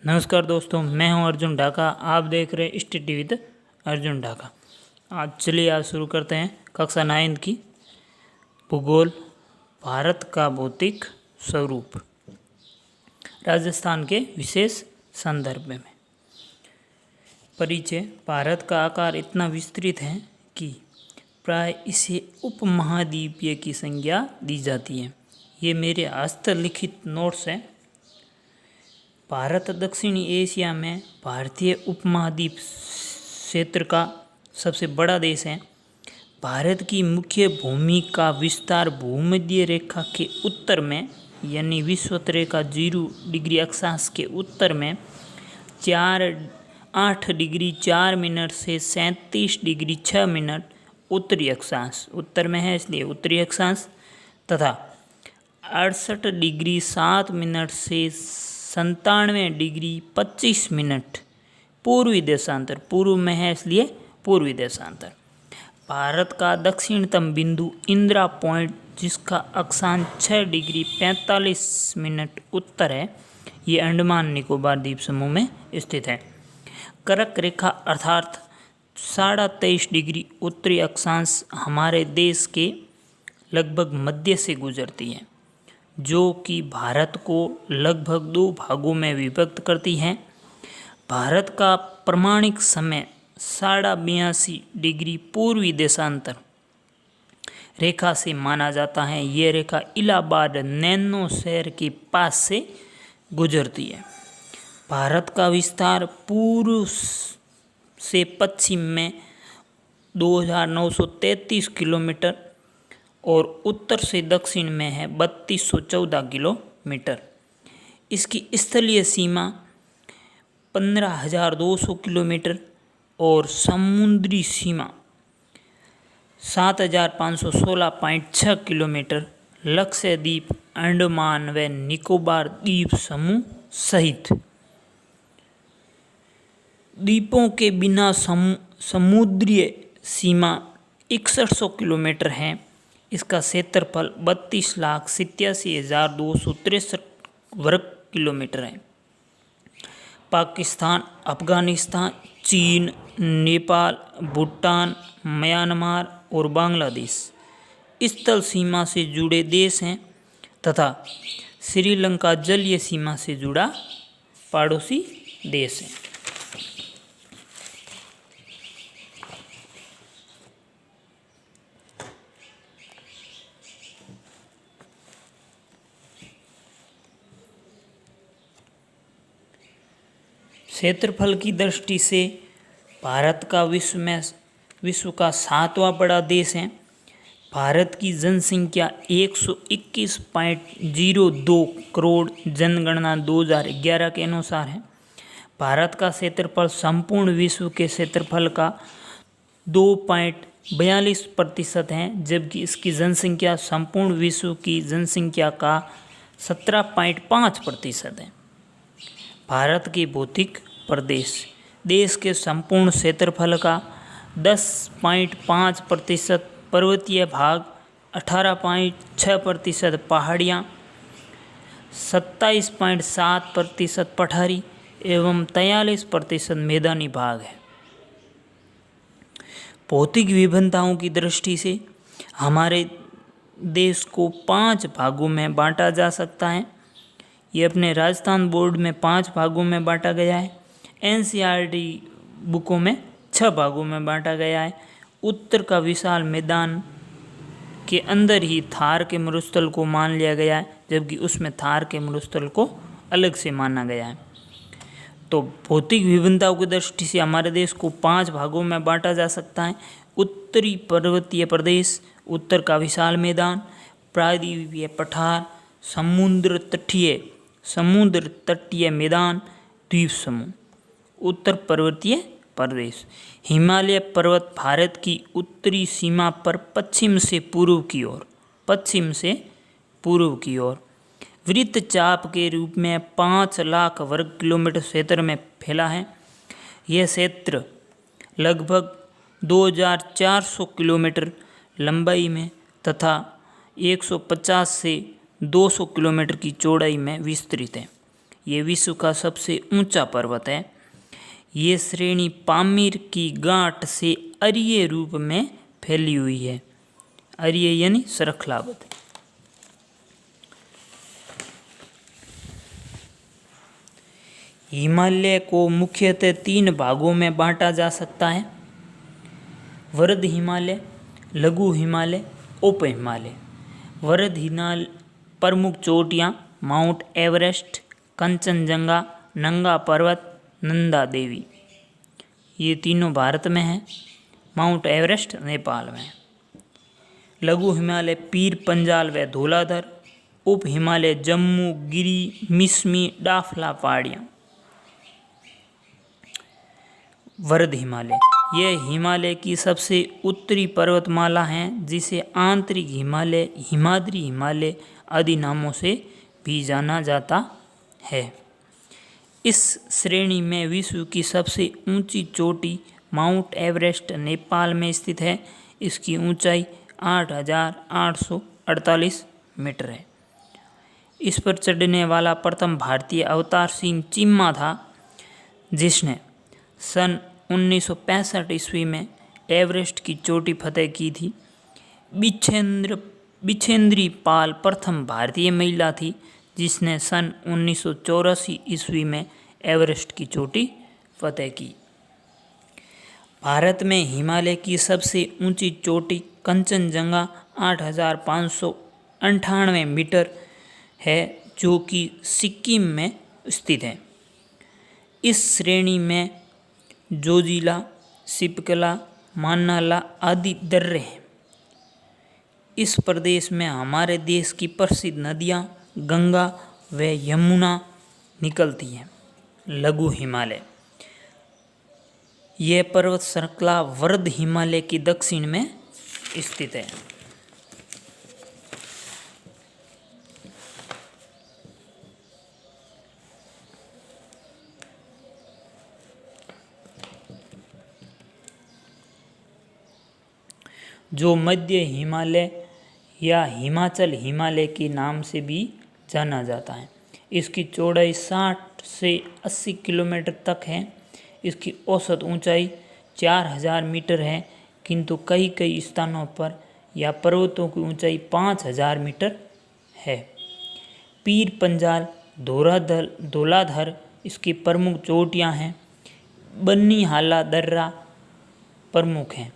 नमस्कार दोस्तों, मैं हूं अर्जुन ढाका। आप देख रहे हैं स्टडी विद अर्जुन ढाका। आज शुरू करते हैं कक्षा 9 की भूगोल, भारत का भौतिक स्वरूप, राजस्थान के विशेष संदर्भ में। परिचय। भारत का आकार इतना विस्तृत है कि प्राय इसे उपमहाद्वीपीय की संज्ञा दी जाती है। ये मेरे हस्तलिखित नोट्स हैं। भारत दक्षिणी एशिया में भारतीय उपमहाद्वीप क्षेत्र का सबसे बड़ा देश है। भारत की मुख्य भूमि का विस्तार भूमध्य रेखा के उत्तर में यानी विषुवत-रेखा 0 डिग्री अक्षांश के उत्तर में 8 डिग्री 4 मिनट से 37 डिग्री 6 मिनट उत्तरी अक्षांश, उत्तर में है इसलिए उत्तरी अक्षांश, तथा 68 डिग्री 7 मिनट से 97 डिग्री 25 मिनट पूर्वी देशांतर, पूर्व में है इसलिए पूर्वी देशांतर। भारत का दक्षिणतम बिंदु इंदिरा पॉइंट, जिसका अक्षांश 6 डिग्री 45 मिनट उत्तर है, ये अंडमान निकोबार द्वीप समूह में स्थित है। कर्क रेखा अर्थात 23.5 डिग्री उत्तरी अक्षांश हमारे देश के लगभग मध्य से गुजरती है, जो कि भारत को लगभग 2 भागों में विभक्त करती है। भारत का प्रमाणिक समय 82.5 डिग्री पूर्वी देशांतर रेखा से माना जाता है। ये रेखा इलाहाबाद नैनो शहर के पास से गुजरती है। भारत का विस्तार पूर्व से पश्चिम में 2933 किलोमीटर और उत्तर से दक्षिण में है 3214 किलोमीटर। इसकी स्थलीय सीमा 15,200 किलोमीटर और समुद्री सीमा 7,516.6 किलोमीटर लक्षद्वीप, अंडमान व निकोबार द्वीप समूह सहित द्वीपों के बिना समुद्रीय सीमा 6100 किलोमीटर है। इसका क्षेत्रफल 32,87,263 वर्ग किलोमीटर है। पाकिस्तान, अफगानिस्तान, चीन, नेपाल, भूटान, म्यांमार और बांग्लादेश स्थल सीमा से जुड़े देश हैं तथा श्रीलंका जलीय सीमा से जुड़ा पड़ोसी देश है। क्षेत्रफल की दृष्टि से भारत का विश्व का 7वां बड़ा देश है। भारत की जनसंख्या 121.02 करोड़ जनगणना 2011 के अनुसार है। भारत का क्षेत्रफल संपूर्ण विश्व के क्षेत्रफल का 2.42% है, जबकि इसकी जनसंख्या संपूर्ण विश्व की जनसंख्या का 17.5% है। भारत के भौतिक प्रदेश। देश के संपूर्ण क्षेत्रफल का 10.5% पर्वतीय भाग, 18.6% पहाड़ियाँ, 27.7% पठारी एवं 43% मैदानी भाग है। भौतिक विभिन्नताओं की दृष्टि से हमारे देश को 5 भागों में बांटा जा सकता है। ये अपने राजस्थान बोर्ड में 5 भागों में बांटा गया है। NCERT बुकों में 6 भागों में बांटा गया है। उत्तर का विशाल मैदान के अंदर ही थार के मरुस्थल को मान लिया गया है, जबकि उसमें थार के मरुस्थल को अलग से माना गया है। तो भौतिक विभिन्नताओं की दृष्टि से हमारे देश को 5 भागों में बांटा जा सकता है। उत्तरी पर्वतीय प्रदेश, उत्तर का विशाल मैदान, प्रायद्वीपीय पठार, समुद्र तटीय मैदान, द्वीप समूह। उत्तर पर्वतीय प्रदेश। हिमालय पर्वत भारत की उत्तरी सीमा पर पश्चिम से पूर्व की ओर वृत्तचाप के रूप में 5 लाख वर्ग किलोमीटर क्षेत्र में फैला है। यह क्षेत्र लगभग 2400 किलोमीटर लंबाई में तथा 150 से 200 किलोमीटर की चौड़ाई में विस्तृत है। ये विश्व का सबसे ऊंचा पर्वत है। ये श्रेणी पामीर की गांठ से अरीय रूप में फैली हुई है। अरीय यानी श्रृंखलाबद्ध। हिमालय को मुख्यतः 3 भागों में बांटा जा सकता है: वृहद हिमालय, लघु हिमालय, उप हिमालय। वृहद हिमालय प्रमुख चोटियाँ माउंट एवरेस्ट, कंचनजंगा, नंगा पर्वत, नंदा देवी, ये तीनों भारत में हैं। माउंट एवरेस्ट नेपाल में है। लघु हिमालय पीर पंजाल व धौलाधर। उप हिमालय जम्मू, गिरी, मिसमी, डाफला पहाड़ियाँ। वृहद हिमालय यह हिमालय की सबसे उत्तरी पर्वतमाला है, जिसे आंतरिक हिमालय, हिमाद्री हिमालय आदि नामों से भी जाना जाता है। इस श्रेणी में विश्व की सबसे ऊंची चोटी माउंट एवरेस्ट नेपाल में स्थित है। इसकी ऊंचाई 8,848 मीटर है। इस पर चढ़ने वाला प्रथम भारतीय अवतार सिंह चिम्मा था, जिसने सन 1965 ईस्वी में एवरेस्ट की चोटी फतेह की थी। बिछेंद्री पाल प्रथम भारतीय महिला थी, जिसने सन 1984 ईस्वी में एवरेस्ट की चोटी फतेह की। भारत में हिमालय की सबसे ऊंची चोटी कंचनजंगा 8,598 मीटर है, जो कि सिक्किम में स्थित है। इस श्रेणी में जोजिला, सिपकला, मान्नाला आदि दर्रे हैं। इस प्रदेश में हमारे देश की प्रसिद्ध नदियाँ गंगा व यमुना निकलती हैं। लघु हिमालय यह पर्वत श्रृंखला वृहद हिमालय की दक्षिण में स्थित है। जो मध्य हिमालय या हिमाचल हिमालय के नाम से भी जाना जाता है। इसकी चौड़ाई 60 से 80 किलोमीटर तक है। इसकी औसत ऊंचाई 4,000 मीटर है, किंतु कई स्थानों पर या पर्वतों की ऊंचाई 5,000 मीटर है। पीर पंजाल, धौलाधर इसकी प्रमुख चोटियाँ हैं। बन्नीहाला दर्रा प्रमुख हैं।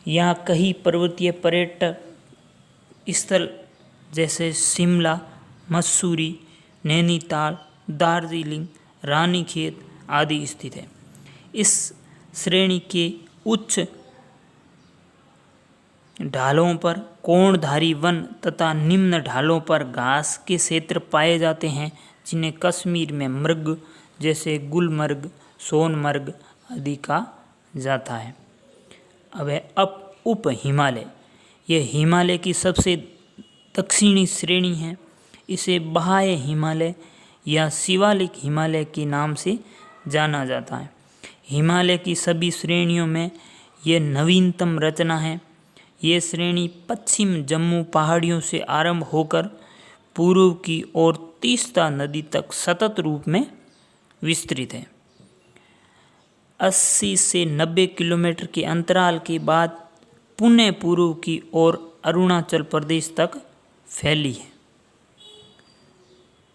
यहाँ कई पर्वतीय पर्यटक स्थल जैसे शिमला, मसूरी, नैनीताल, दार्जिलिंग, रानीखेत आदि स्थित है। इस श्रेणी के उच्च ढालों पर कोणधारी वन तथा निम्न ढालों पर घास के क्षेत्र पाए जाते हैं, जिन्हें कश्मीर में मृग जैसे गुलमर्ग, सोनमर्ग आदि कहा जाता है। अब उप हिमालय यह हिमालय की सबसे दक्षिणी श्रेणी है। इसे बाह्य हिमालय या शिवालिक हिमालय के नाम से जाना जाता है। हिमालय की सभी श्रेणियों में यह नवीनतम रचना है। ये श्रेणी पश्चिम जम्मू पहाड़ियों से आरंभ होकर पूर्व की ओर तीस्ता नदी तक सतत रूप में विस्तृत है। 80 से 90 किलोमीटर के अंतराल के बाद पुणे पूर्व की ओर अरुणाचल प्रदेश तक फैली है,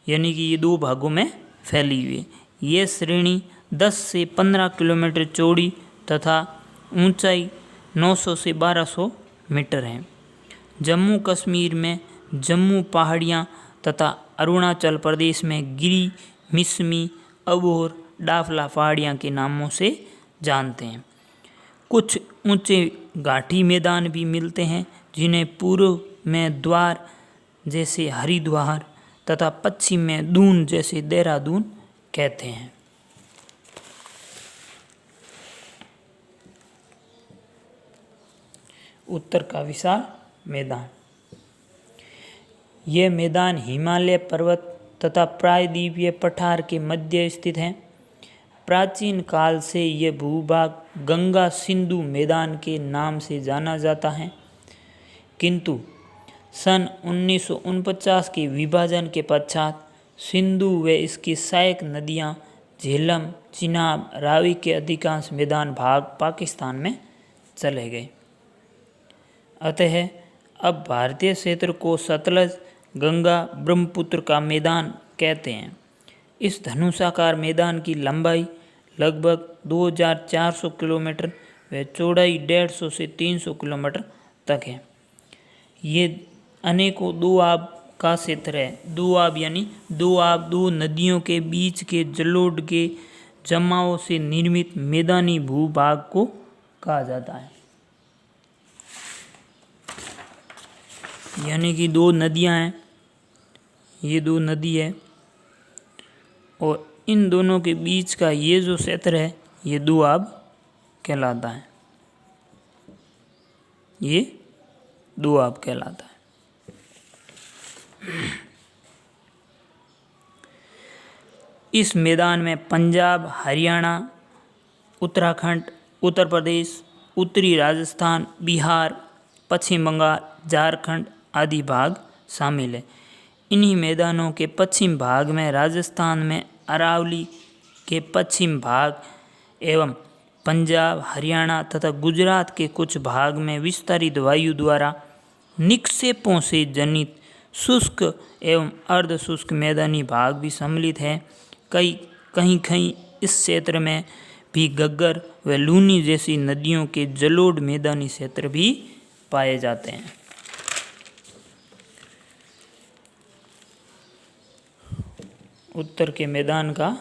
यानी कि ये 2 भागों में फैली हुई है। ये श्रेणी 10 से 15 किलोमीटर चौड़ी तथा ऊंचाई 900 से 1200 मीटर है। जम्मू कश्मीर में जम्मू पहाड़ियाँ तथा अरुणाचल प्रदेश में गिरी, मिसमी, अबोर, डाफला पहाड़ियाँ के नामों से जानते हैं। कुछ ऊंचे घाटी मैदान भी मिलते हैं, जिन्हें पूर्व में द्वार जैसे हरिद्वार तथा पश्चिम में दून जैसे देहरादून कहते हैं। उत्तर का विशाल मैदान। यह मैदान हिमालय पर्वत तथा प्रायद्वीपीय पठार के मध्य स्थित है। प्राचीन काल से यह भूभाग गंगा सिंधु मैदान के नाम से जाना जाता है, किंतु सन 1949 के विभाजन के पश्चात सिंधु व इसकी सहायक नदियाँ झेलम, चिनाब, रावी के अधिकांश मैदान भाग पाकिस्तान में चले गए। अतः अब भारतीय क्षेत्र को सतलज, गंगा, ब्रह्मपुत्र का मैदान कहते हैं। इस धनुषाकार मैदान की लंबाई लगभग 2400 किलोमीटर व चौड़ाई 150 से 300 किलोमीटर तक है। ये अनेकों दोआब का क्षेत्र है। दोआब यानी दो नदियों के बीच के जलोढ़ के जमाव से निर्मित मैदानी भूभाग को कहा जाता है। यानी कि दो नदियां हैं, ये दो नदी है और इन दोनों के बीच का ये जो क्षेत्र है ये दोआब कहलाता है। ये दोआब कहलाता है। इस मैदान में पंजाब, हरियाणा, उत्तराखंड, उत्तर प्रदेश, उत्तरी राजस्थान, बिहार, पश्चिम बंगाल, झारखंड आदि भाग शामिल है। इन्हीं मैदानों के पश्चिम भाग में राजस्थान में अरावली के पश्चिम भाग एवं पंजाब, हरियाणा तथा गुजरात के कुछ भाग में विस्तारित वायु द्वारा निक्षेपों से जनित शुष्क एवं अर्ध शुष्क मैदानी भाग भी सम्मिलित है। कहीं कहीं इस क्षेत्र में भी घग्गर व लूनी जैसी नदियों के जलोढ़ मैदानी क्षेत्र भी पाए जाते हैं। उत्तर के मैदान का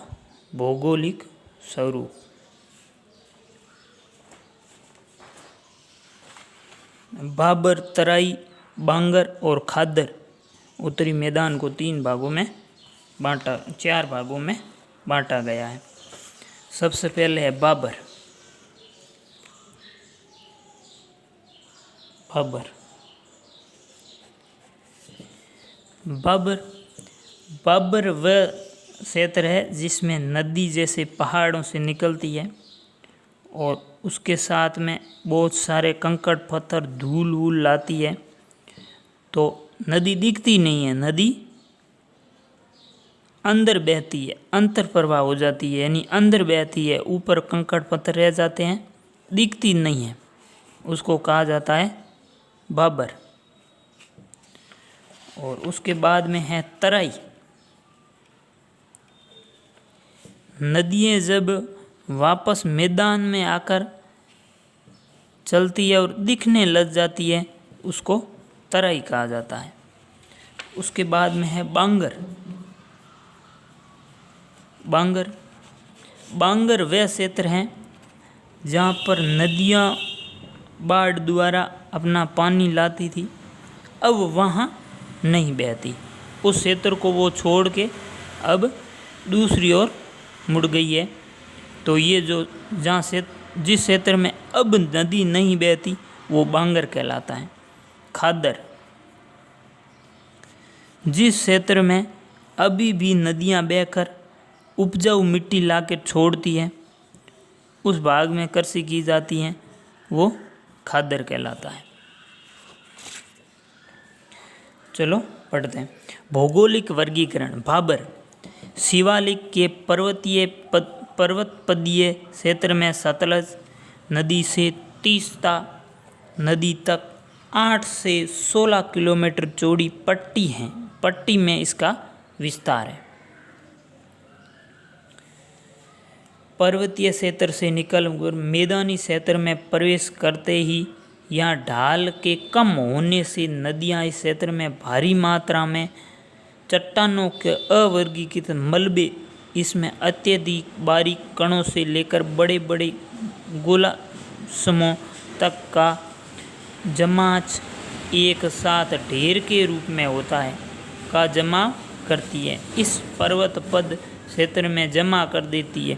भौगोलिक स्वरूप। बाबर, तराई, बांगर और खादर उत्तरी मैदान को चार भागों में बांटा गया है। सबसे पहले है बाबर। बाबर वह क्षेत्र है जिसमें नदी जैसे पहाड़ों से निकलती है और उसके साथ में बहुत सारे कंकड़ पत्थर धूल वूल लाती है, तो नदी दिखती नहीं है, नदी अंदर बहती है, अंतर प्रवाह हो जाती है, यानी अंदर बहती है, ऊपर कंकड़ पत्थर रह जाते हैं, दिखती नहीं है, उसको कहा जाता है बाबर। और उसके बाद में है तराई। नदियाँ जब वापस मैदान में आकर चलती है और दिखने लग जाती है, उसको तराई कहा जाता है। उसके बाद में है बांगर। बांगर वह क्षेत्र हैं जहाँ पर नदियाँ बाढ़ द्वारा अपना पानी लाती थी, अब वहाँ नहीं बहती। उस क्षेत्र को वो छोड़ के अब दूसरी ओर मुड़ गई है। तो ये जो जिस क्षेत्र में अब नदी नहीं बहती वो बांगर कहलाता है। खादर, जिस क्षेत्र में अभी भी नदियाँ बहकर उपजाऊ मिट्टी लाकर छोड़ती है, उस भाग में कृषि की जाती है, वो खादर कहलाता है। चलो पढ़ते हैं। भौगोलिक वर्गीकरण। बाबर शिवालिक के पर्वतपदीय क्षेत्र में सतलज नदी से तीस्ता नदी तक 8 से 16 किलोमीटर चौड़ी पट्टी है। पट्टी में इसका विस्तार है। पर्वतीय क्षेत्र से निकलकर मैदानी क्षेत्र में प्रवेश करते ही यहाँ ढाल के कम होने से नदियाँ इस क्षेत्र में भारी मात्रा में चट्टानों के अवर्गीकृत मलबे, इसमें अत्यधिक बारीक कणों से लेकर बड़े बड़े गोला समूह तक का जमाच एक साथ ढेर के रूप में होता है का जमा करती है। इस पर्वत पद क्षेत्र में जमा कर देती है।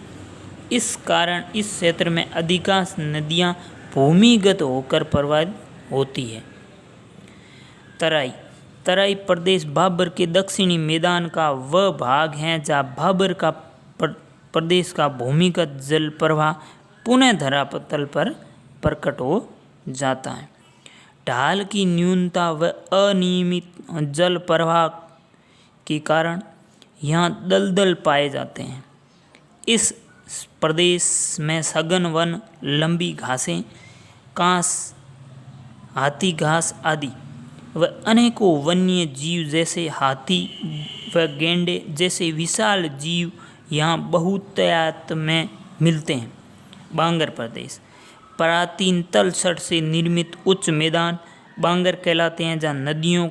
इस कारण इस क्षेत्र में अधिकांश नदियाँ भूमिगत होकर प्रवाहित होती है। तराई प्रदेश बाबर के दक्षिणी मैदान का वह भाग है जहाँ बाबर का प्रदेश का भूमिगत जल प्रवाह पुनः धरातल पर प्रकट हो जाता है। ढाल की न्यूनता व अनियमित जल प्रवाह के कारण यहाँ दलदल पाए जाते हैं। इस प्रदेश में सघन वन, लंबी घासें, कांस, हाथी घास आदि व अनेकों वन्य जीव जैसे हाथी व गैंडे जैसे विशाल जीव यहाँ बहुतायत में मिलते हैं। बांगर प्रदेश प्राचीन तलछट से निर्मित उच्च मैदान बांगर कहलाते हैं, जहाँ नदियों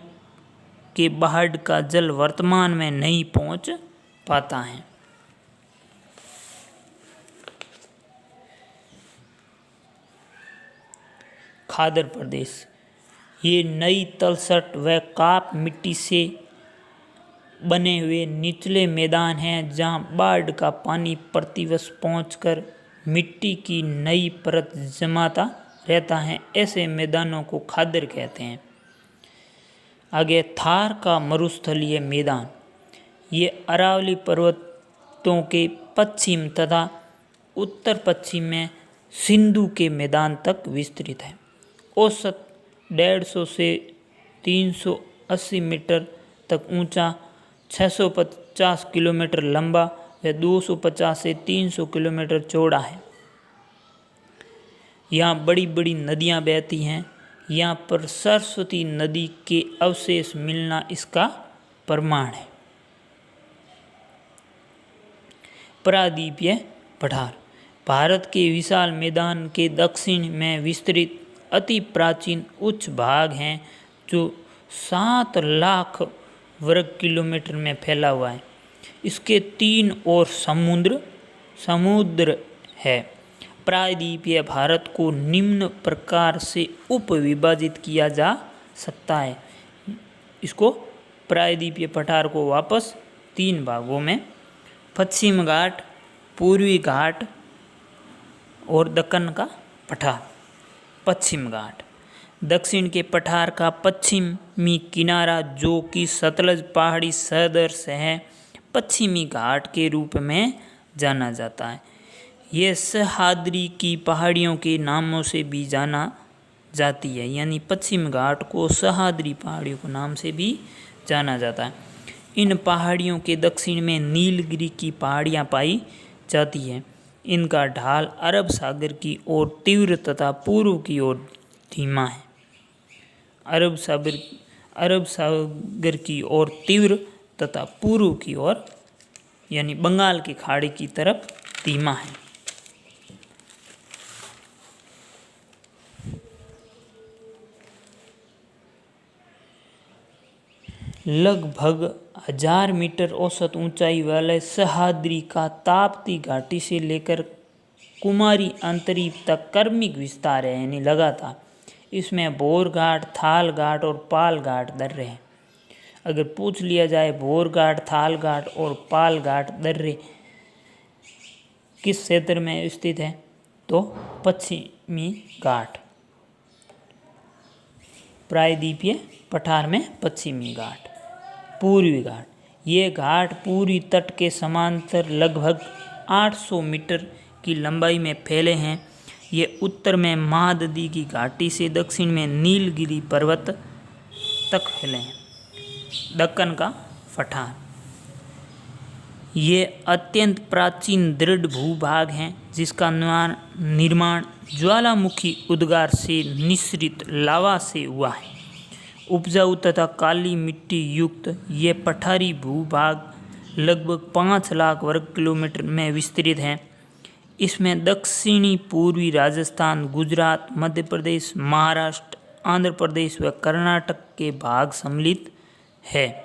के बाढ़ का जल वर्तमान में नहीं पहुँच पाता है। खादर प्रदेश ये नई तलछट व काप मिट्टी से बने हुए निचले मैदान हैं, जहाँ बाढ़ का पानी प्रतिवर्ष पहुंचकर मिट्टी की नई परत जमाता रहता है। ऐसे मैदानों को खादर कहते हैं। आगे थार का मरुस्थलीय मैदान ये अरावली पर्वतों के पश्चिम तथा उत्तर पश्चिम में सिंधु के मैदान तक विस्तृत है। औसत 150 से 380 मीटर तक ऊंचा, 650 किलोमीटर लंबा व 250 से 300 किलोमीटर चौड़ा है। यहाँ बड़ी बड़ी नदियाँ बहती हैं। यहाँ पर सरस्वती नदी के अवशेष मिलना इसका प्रमाण है। प्रायद्वीपीय पठार भारत के विशाल मैदान के दक्षिण में विस्तृत अति प्राचीन उच्च भाग हैं, जो 7 लाख वर्ग किलोमीटर में फैला हुआ है। इसके 3 ओर समुद्र है। प्रायद्वीपीय भारत को निम्न प्रकार से उप विभाजित किया जा सकता है। इसको प्रायद्वीपीय पठार को वापस 3 भागों में पश्चिम घाट, पूर्वी घाट और दक्कन का पठार। पश्चिम घाट दक्षिण के पठार का पश्चिमी किनारा, जो कि सतलज पहाड़ी सदृश है, पश्चिमी घाट के रूप में जाना जाता है। यह सह्याद्री की पहाड़ियों के नामों से भी जाना जाती है, यानी पश्चिम घाट को सह्याद्री पहाड़ियों के नाम से भी जाना जाता है। इन पहाड़ियों के दक्षिण में नीलगिरी की पहाड़ियाँ पाई जाती हैं। इनका ढाल अरब सागर की ओर तीव्र तथा पूर्व की ओर धीमा है। अरब सागर की ओर तीव्र तथा पूर्व की ओर यानी बंगाल की खाड़ी की तरफ धीमा है। लगभग 1000 मीटर औसत ऊंचाई वाले सह्याद्री का ताप्ती घाटी से लेकर कुमारी अंतरीप तक क्रमिक विस्तार है, यानी लगातार। इसमें भोर घाट, थाल घाट और पाल घाट दर्रे हैं। अगर पूछ लिया जाए भोर घाट, थाल घाट और पाल घाट दर्रे किस क्षेत्र में स्थित है, तो पश्चिमी घाट। प्रायद्वीपीय पठार में पश्चिमी घाट। पूर्वी घाट ये घाट पूर्वी तट के समांतर लगभग 800 मीटर की लंबाई में फैले हैं। ये उत्तर में महानदी की घाटी से दक्षिण में नीलगिरी पर्वत तक फैले हैं। दक्कन का पठार ये अत्यंत प्राचीन दृढ़ भूभाग हैं, जिसका निर्माण ज्वालामुखी उद्गार से निःसृत लावा से हुआ है। उपजाऊ तथा काली मिट्टी युक्त ये पठारी भूभाग लगभग 5 लाख वर्ग किलोमीटर में विस्तृत हैं। इसमें दक्षिणी पूर्वी राजस्थान, गुजरात, मध्य प्रदेश, महाराष्ट्र, आंध्र प्रदेश व कर्नाटक के भाग सम्मिलित है।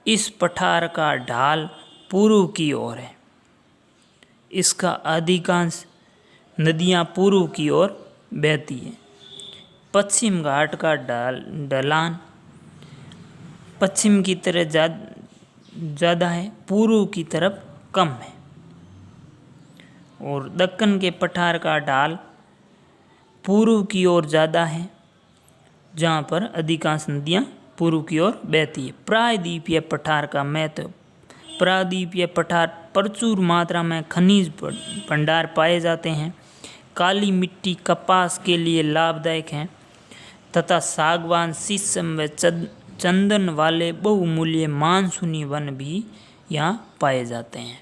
इस पठार का ढाल पूर्व की ओर है। इसका अधिकांश नदियाँ पूर्व की ओर बहती हैं। पश्चिम घाट का ढलान पश्चिम की तरफ ज़्यादा है, पूर्व की तरफ कम है। और दक्कन के पठार का ढाल पूर्व की ओर ज़्यादा है, जहाँ पर अधिकांश नदियाँ पूर्व की ओर बहती है। प्रायद्वीपीय पठार का महत्व। प्रायद्वीपीय पठार प्रचुर मात्रा में खनिज भंडार पाए जाते हैं। काली मिट्टी कपास के लिए लाभदायक है तथा सागवान, शीशम व चंदन वाले बहुमूल्य मानसूनी वन भी यहाँ पाए जाते हैं।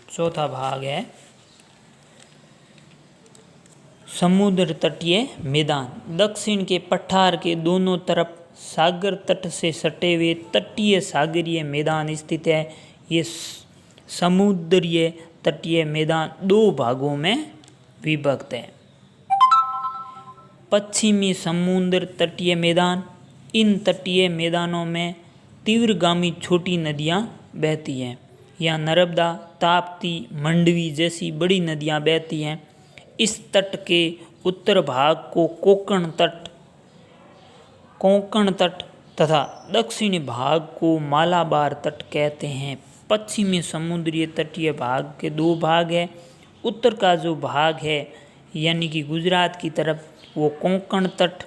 चौथा भाग है समुद्र तटीय मैदान। दक्षिण के पठार के दोनों तरफ सागर तट से सटे हुए तटीय सागरीय मैदान स्थित है। ये समुद्रीय तटीय मैदान दो भागों में विभक्त है। पश्चिमी समुद्र तटीय मैदान। इन तटीय मैदानों में तीव्रगामी छोटी नदियाँ बहती हैं। यहाँ नर्मदा, ताप्ती, मंडवी जैसी बड़ी नदियाँ बहती हैं। इस तट के उत्तर भाग को कोंकण तट तथा दक्षिणी भाग को मालाबार तट कहते हैं। पश्चिमी समुद्रीय तटीय भाग के दो भाग है। उत्तर का जो भाग है यानी कि गुजरात की तरफ वो कोंकण तट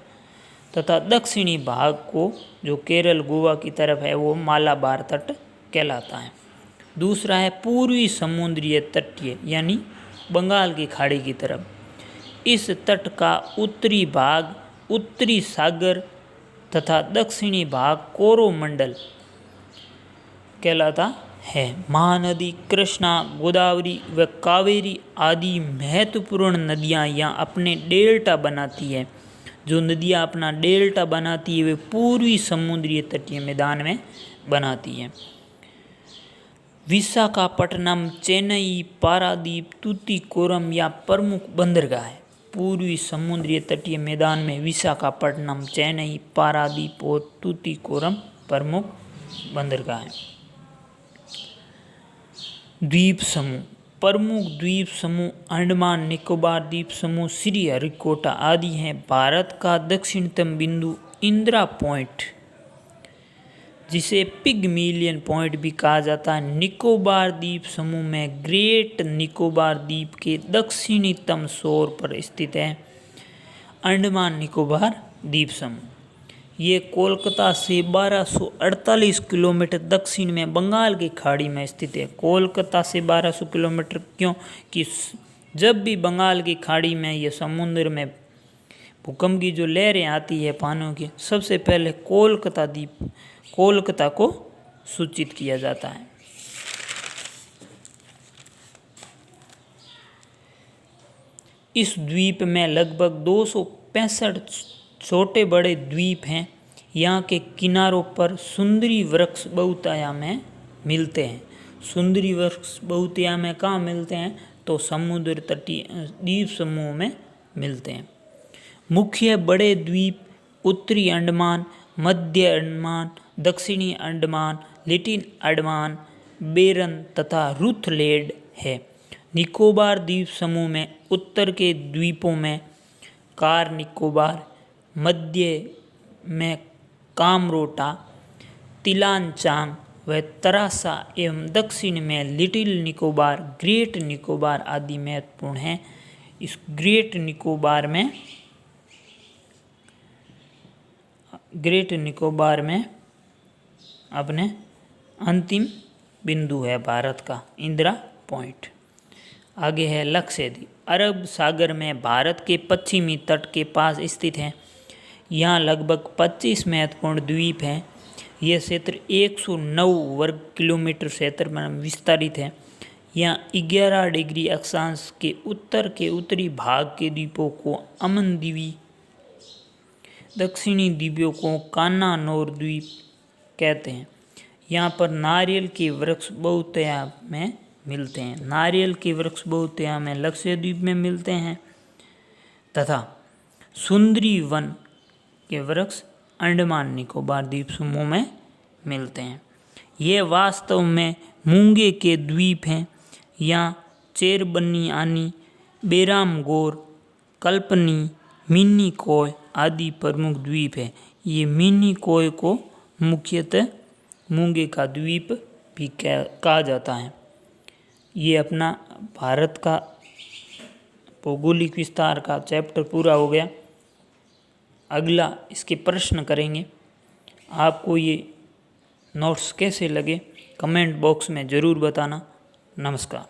तथा दक्षिणी भाग को जो केरल गोवा की तरफ है वो मालाबार तट कहलाता है। दूसरा है पूर्वी समुद्रीय तटीय यानी बंगाल की खाड़ी की तरफ। इस तट का उत्तरी भाग उत्तरी सागर तथा दक्षिणी भाग कोरोमंडल कहलाता है। महानदी कृष्णा, गोदावरी व कावेरी आदि महत्वपूर्ण नदियाँ यहाँ अपने डेल्टा बनाती है। जो नदियाँ अपना डेल्टा बनाती है वे पूर्वी समुद्रीय तटीय मैदान में बनाती हैं। विशाखापट्टनम, चेन्नई, पारादीप, तूतीकोरम या प्रमुख बंदरगाह है। पूर्वी समुद्रीय तटीय मैदान में विशाखापट्टनम, चेन्नई, पारादीप और तूतीकोरम प्रमुख बंदरगाह हैं। द्वीप समूह। प्रमुख द्वीप समूह अंडमान निकोबार द्वीप समूह, श्रीहरिकोटा आदि हैं। भारत का दक्षिणतम बिंदु इंदिरा पॉइंट जिसे पिगमिलियन पॉइंट भी कहा जाता है निकोबार द्वीप समूह में ग्रेट निकोबार द्वीप के दक्षिणतम छोर पर स्थित है। अंडमान निकोबार द्वीप समूह ये कोलकाता से 1248 किलोमीटर दक्षिण में बंगाल की खाड़ी में स्थित है। कोलकाता से 1200 किलोमीटर क्यों कि जब भी बंगाल की खाड़ी में ये समुद्र में भूकंप की जो लहरें आती है पानियों की, सबसे पहले कोलकाता को सूचित किया जाता है। इस द्वीप में लगभग 265 छोटे बड़े द्वीप हैं। यहाँ के किनारों पर सुंदरी वृक्ष बहुतायत में मिलते हैं। सुंदरी वृक्ष बहुतायत में कहाँ मिलते हैं तो समुद्र तटीय द्वीप समूह में मिलते हैं। मुख्य बड़े द्वीप उत्तरी अंडमान, मध्य अंडमान, दक्षिणी अंडमान, लिटिल अंडमान, बेरन तथा रूथलेड है। निकोबार द्वीप समूह में उत्तर के द्वीपों में कार निकोबार, मध्य में कामरोटा, तिलांचांग व तरासा एवं दक्षिण में लिटिल निकोबार, ग्रेट निकोबार आदि महत्वपूर्ण हैं। इस ग्रेट निकोबार में अपने अंतिम बिंदु है भारत का इंदिरा पॉइंट। आगे है लक्षद्वीप। अरब सागर में भारत के पश्चिमी तट के पास स्थित है। यहाँ लगभग 25 महत्वपूर्ण द्वीप हैं। यह क्षेत्र 109 वर्ग किलोमीटर क्षेत्र में विस्तारित है। यहाँ 11 डिग्री अक्षांश के उत्तरी भाग के द्वीपों को अमन द्वीप, दक्षिणी द्वीपों को कान्नानौर द्वीप कहते हैं। यहाँ पर नारियल के वृक्ष बहुतायत में मिलते हैं। नारियल के वृक्ष बहुतायत में लक्षद्वीप में मिलते हैं तथा सुंदरी वन के वृक्ष अंडमान निकोबार द्वीप समूह में मिलते हैं। ये वास्तव में मूंगे के द्वीप हैं। यहाँ चेरबन्नी आनी, बेरामगोर, कल्पनी, मिनी कोय आदि प्रमुख द्वीप है। ये मिनी कोय को मुख्यतः मूंगे का द्वीप भी कहा जाता है। ये अपना भारत का भौगोलिक विस्तार का चैप्टर पूरा हो गया। अगला इसके प्रश्न करेंगे। आपको ये नोट्स कैसे लगे कमेंट बॉक्स में ज़रूर बताना। नमस्कार।